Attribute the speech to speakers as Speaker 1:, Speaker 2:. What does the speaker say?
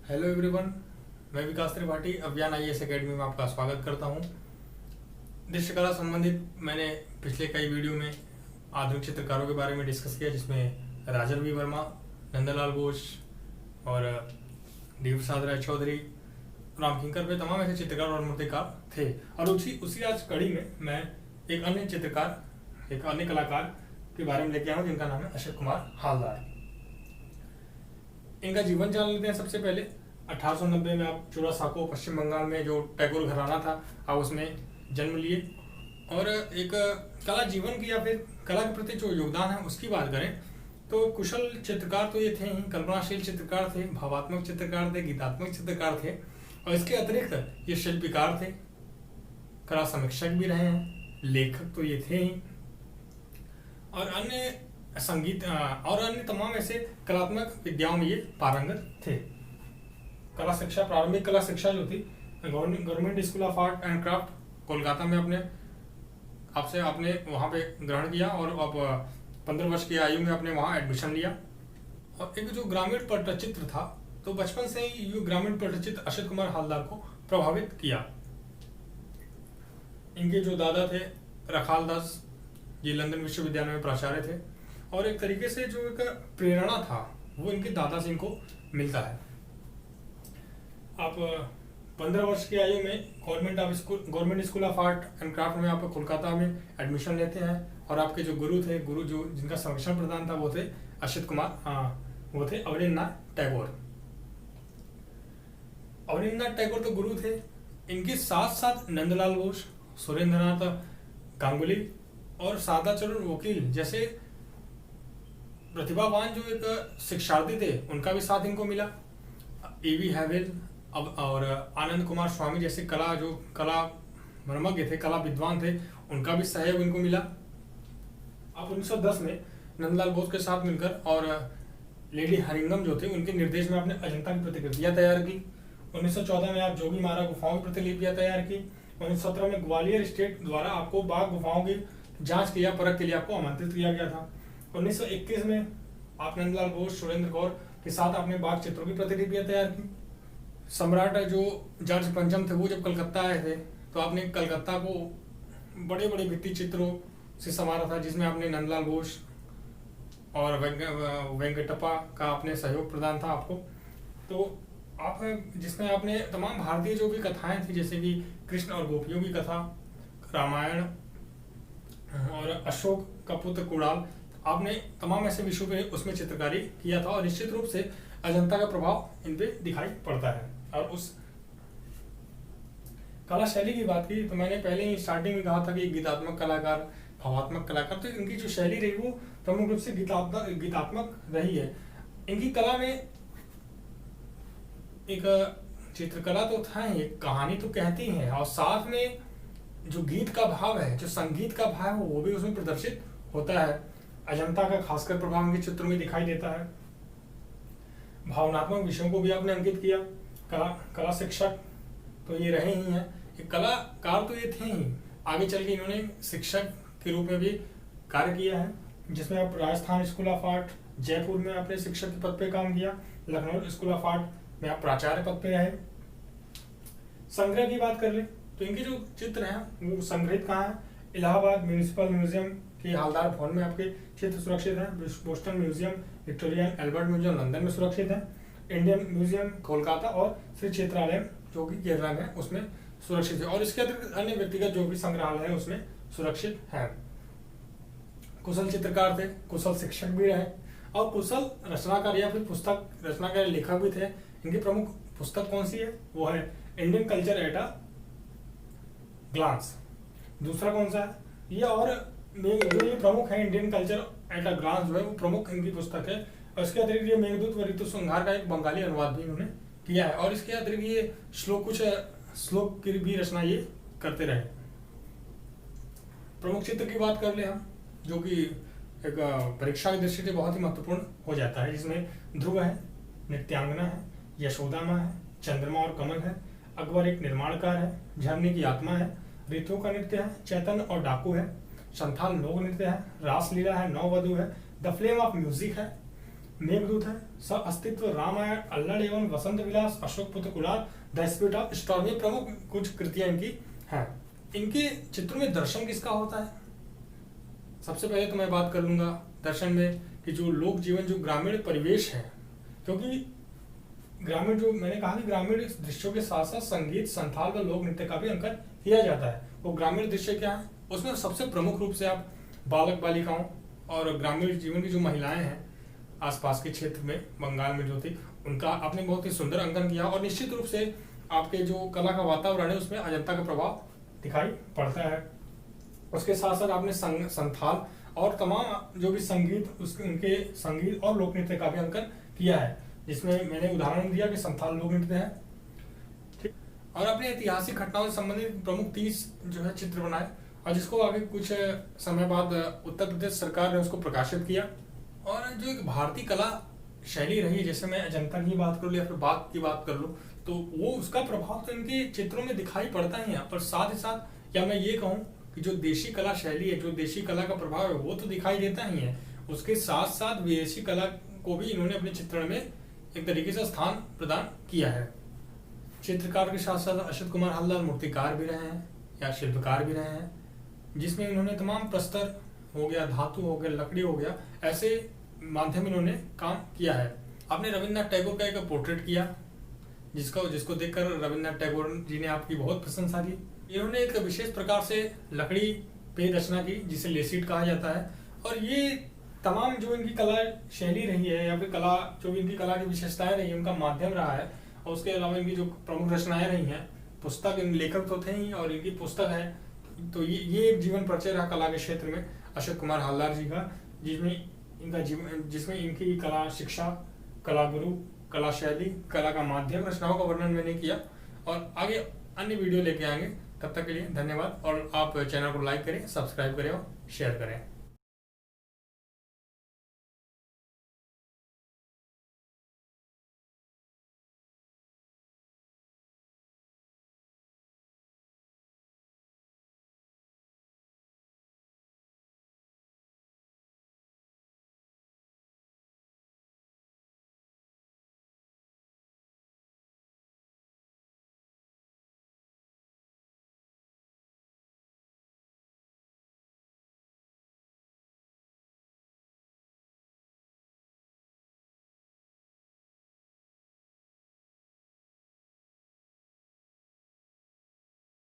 Speaker 1: Hello everyone, मैं विकास त्रिपाठी अभियान IAS academy में आपका स्वागत करता हूं। दृश्यकला संबंधित मैंने पिछले कई वीडियो में आधुनिक चित्रकारों के बारे में डिस्कस किया, जिसमें राजन वी वर्मा, नंदलाल बोस और देव प्रसाद राय चौधरी, राम किंकर पे तमाम ऐसे चित्रकार और मूर्तिकार थे। और उसी आज कड़ी में मैं एक अन्य चित्रकार, एक अन्य कलाकार के बारे में लेके आया हूँ, जिनका नाम है अशोक कुमार हालदार। इनका जीवन जान लेते हैं। सबसे पहले 1890 में आप चूड़ासाको पश्चिम बंगाल में जो टैगोर घराना था, आप उसमें जन्म लिए। और एक कला जीवन की या फिर कला के प्रति जो योगदान है उसकी बात करें तो कुशल चित्रकार तो ये थे ही, कल्पनाशील चित्रकार थे, भावात्मक चित्रकार थे, गीतात्मक चित्रकार थे। और इसके अतिरिक्त ये शिल्पकार थे, कला समीक्षक भी रहे हैं, लेखक तो ये थे ही, और अन्य संगीत और अन्य तमाम ऐसे कलात्मक विद्याओं में ये पारंगत थे। कला शिक्षा, प्रारंभिक कला शिक्षा जो थी government school of art and craft Kolkata में आपने वहाँ पे ग्रहण किया, और अब 15 वर्ष की आयु में आपने वहाँ एडमिशन लिया। और एक जो ग्रामीण पटचित्र था, तो बचपन से ही ये ग्रामीण पटचित्र अशोक कुमार हालदार को प्रभावित किया। इनके जो दादा थे रखाल दास, ये लंदन विश्वविद्यालय में प्राचार्य थे, और एक तरीके से जो एक प्रेरणा था वो इनके दादा से इनको मिलता है। आप 15 वर्ष की आयु में government school of art and craft में आप कोलकाता में एडमिशन लेते हैं, और आपके जो गुरु जो जिनका संरक्षण प्रदान था वो थे अशोक कुमार, वो थे अवनींद्रनाथ टैगोर। अवनींद्रनाथ टैगोर तो गुरु थे, इनके साथ साथ नंदलाल बोस, सुरेंद्रनाथ गांगुली और सादाचरण वकील जैसे प्रतिभावान जो एक शिक्षार्थी थे, उनका भी साथ इनको मिला। एवी हैवेल और आनंद कुमार स्वामी जैसे कला मर्मज्ञ थे, कला विद्वान थे, उनका भी सहयोग इनको मिला। अब 1910 में नंदलाल बोस के साथ मिलकर और लेडी हरिंगम जो थे, उनके निर्देश में आपने अजंता की प्रतिकृतियां तैयार की। 1914 में आप जोगी मारा गुफाओं की प्रतिलिपियां तैयार की। 1917 में ग्वालियर स्टेट द्वारा आपको बाघ गुफाओं की जांच किया, परख के लिए आपको आमंत्रित किया गया था। 1921 में आप नंदलाल बोस, सुरेंद्र कौर के साथ आपने बाघ चित्रों की प्रतिलिपियां तैयार की। सम्राट जो जॉर्ज पंचम थे, वो जब कलकत्ता आए थे, तो आपने कलकत्ता को बड़े बड़े भित्ति चित्रों से संवारा था, जिसमें आपने नंदलाल बोस और वेंकटप्पा का आपने सहयोग प्रदान था आपको। तो जिसमें आपने तमाम भारतीय जो भी कथाएं थी, जैसे कि कृष्ण और गोपियों की कथा, रामायण और अशोक का पुत्र कुणाल, आपने तमाम ऐसे विषयों पे उसमें चित्रकारी किया था। और निश्चित रूप से अजंता का प्रभाव इन पे दिखाई पड़ता है। और उस कला शैली की बात की तो मैंने पहले ही स्टार्टिंग में कहा था कि गीतात्मक कलाकार, भावात्मक कलाकार, तो इनकी जो शैली रही वो प्रमुख रूप से गीतात्मक रही है। इनकी कला में एक चित्रकला तो था ही, एक कहानी तो कहती है, और साथ में जो गीत का भाव है, जो संगीत का भाव है, वो भी उसमें प्रदर्शित होता है। अजंता का खासकर प्रभाव इनके चित्रों में दिखाई देता है। भावनात्मक विषयों को भी आपने अंकित किया। कला शिक्षक तो ये रहे ही हैं, एक कलाकार तो ये थे ही, आगे चल के इन्होंने शिक्षक के रूप में भी कार्य किया है, जिसमें आप Rajasthan school of art Jaipur में आपने शिक्षक के पद पे काम किया, लखनऊ स्कूल ऑफ आर्ट में आप प्राचार्य पद पे रहे। संग्रह की बात कर ले तो इनके जो चित्र हैं वो संग्रहित कहाँ है? इलाहाबाद म्यूनिसिपल म्यूजियम के हालदार भवन में आपके चित्र सुरक्षित हैं। Boston museum, Victorian Albert museum London में सुरक्षित है। इंडियन म्यूजियम कोलकाता और श्री क्षेत्रालय जो कि केरला में उसमें सुरक्षित है। और इसके अतिरिक्त अन्य व्यक्तिगत जो भी संग्रहालय है उसमें सुरक्षित है। कुशल चित्रकार थे, कुशल शिक्षक भी रहे, और कुशल रचनाकार या फिर पुस्तक रचनाकार लेखक भी थे। इनकी प्रमुख पुस्तक कौन सी है? वो है Indian culture at a glance. दूसरा कौन सा है? ये और जो ये प्रमुख है Indian culture at a glance, जो है वो प्रमुख इनकी पुस्तक है। और इसके अतिरिक्त ये मेघदूत व ऋतु संहार का एक बंगाली अनुवाद भी इन्होंने किया है। और इसके अतिरिक्त ये कुछ श्लोक की भी रचना ये करते रहे। प्रमुख चित्र की बात कर ले हम, जो कि एक परीक्षा की दृष्टि से बहुत ही महत्वपूर्ण हो जाता है, जिसमें ध्रुव है, नित्यांगना है, यशोदा माँ है, चंद्रमा और कमल है, अकबर एक निर्माणकार है, झरने की आत्मा है, ऋतुओं का नृत्य है, चैतन्य और डाकू है, संथाल लोक नृत्य है, रासलीला है, नववधु है, द फ्लेम ऑफ म्यूजिक है, मेघदूत है, सब अस्तित्व, रामायण, अल्लड़ एवं वसंत Vilas, Ashok Putra Kular, the spirit of storm, ये प्रमुख कुछ कृतियां इनकी हैं। इनके चित्रों में दर्शन किसका होता है? सबसे पहले तो मैं बात कर लूंगा दर्शन में कि जो लोक जीवन, जो ग्रामीण परिवेश है, क्योंकि ग्रामीण, जो मैंने कहा कि ग्रामीण दृश्यों के साथ साथ संगीत, संथाल व लोक नृत्य का भी अंकन किया जाता है। वो ग्रामीण दृश्य क्या है? उसमें सबसे प्रमुख रूप से आप बालक बालिकाओं और ग्रामीण जीवन की जो महिलाएं हैं आसपास के क्षेत्र में, बंगाल में जो थी, उनका आपने बहुत ही सुंदर अंकन किया। और निश्चित रूप से आपके जो कला का वातावरण है उसमें अजंता का प्रभाव दिखाई पड़ता है। उसके साथ साथ आपने संथाल और तमाम जो भी संगीत, उनके संगीत और लोक नृत्य का भी अंकन किया है, जिसमें मैंने उदाहरण दिया कि संथाल लोक नृत्य है। ठीक, और आपने ऐतिहासिक घटनाओं से संबंधित प्रमुख 30 जो है चित्र बनाए, और जिसको आगे कुछ समय बाद उत्तर प्रदेश सरकार ने उसको प्रकाशित किया। और जो एक भारतीय कला शैली रही है, जैसे मैं अजंता की बात कर लूँ या फिर बाघ की बात कर लूँ, तो वो उसका प्रभाव तो इनके चित्रों में दिखाई पड़ता ही है। पर साथ ही साथ क्या मैं ये कहूँ कि जो देशी कला शैली है, जो देशी कला का प्रभाव है, वो तो दिखाई देता ही है, उसके साथ साथ विदेशी कला को भी इन्होंने अपने चित्रण में एक तरीके से स्थान प्रदान किया है। चित्रकार के साथ साथ अशोक कुमार हल्दार मूर्तिकार भी रहे हैं या शिल्पकार भी रहे हैं, जिसमें इन्होंने तमाम प्रस्तर हो गया, धातु हो गया, लकड़ी हो गया, ऐसे माध्यम इन्होंने काम किया है। आपने रविन्द्रनाथ टैगोर का एक पोर्ट्रेट किया, जिसको देखकर रविन्द्रनाथ टैगोर जी ने आपकी बहुत प्रशंसा की। इन्होंने एक विशेष प्रकार से लकड़ी पे रचना की, जिसे लेसिट कहा जाता है। और ये तमाम जो इनकी कला शैली रही है या फिर कला, जो भी इनकी कला की विशेषताएं रही है, उनका माध्यम रहा है। और उसके अलावा इनकी जो प्रमुख रचनाएं रही हैं, पुस्तक, इन लेखक तो थे ही और इनकी पुस्तक है, तो ये एक जीवन परिचय रहा कला के क्षेत्र में अशोक कुमार हल्दार जी का, जिसमें इनकी कला शिक्षा, कला गुरु, कला शैली, कला का माध्यम, रचनाओं का वर्णन मैंने किया। और आगे अन्य वीडियो लेके आएंगे। तब तक के लिए धन्यवाद, और आप चैनल को लाइक करें, सब्सक्राइब करें और शेयर करें।